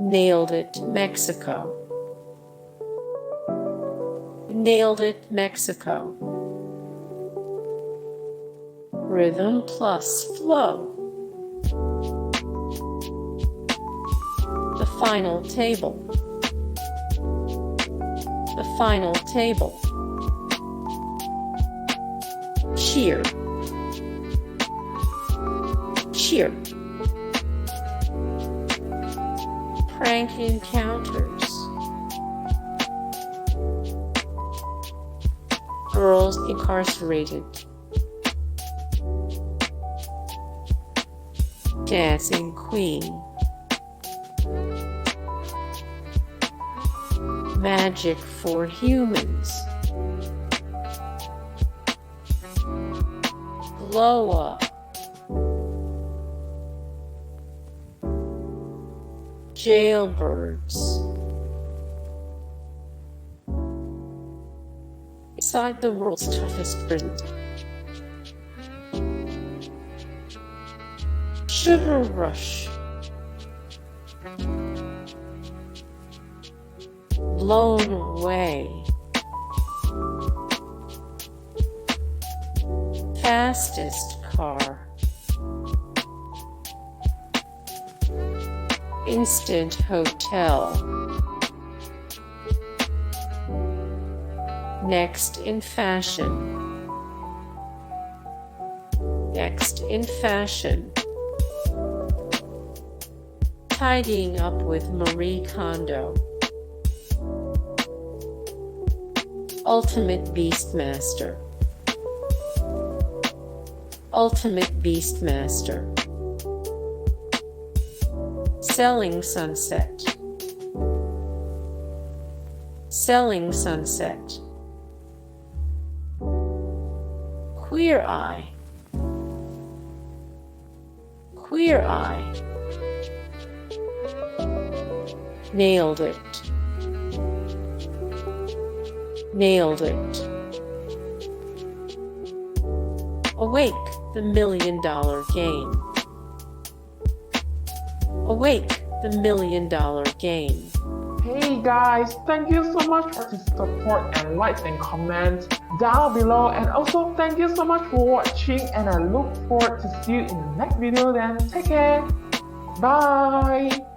Nailed it, Mxico. Nailed it, Mxico. Rhythm plus flow. The final table. The final table. Cheer. Cheer. Prank encounters. Girls incarcerated. Dancing Queen. Magic for humans. Glow up. Jailbirds. Inside the world's toughest prison. Sugar rush. Blown away. Fastest car. Instant hotel. Next in fashion. Next in fashion. Tidying up with Marie Kondo. Ultimate Beastmaster. Ultimate Beastmaster. Selling sunset. Selling sunset. Queer eye. Queer eye. Nailed it. Nailed it. Awake, the $1 million game. Awake, the $1 million game. Hey guys, thank you so much for the support and likes and comments down below, and also thank you so much for watching, and I look forward to see you in the next video. Then take care. Bye.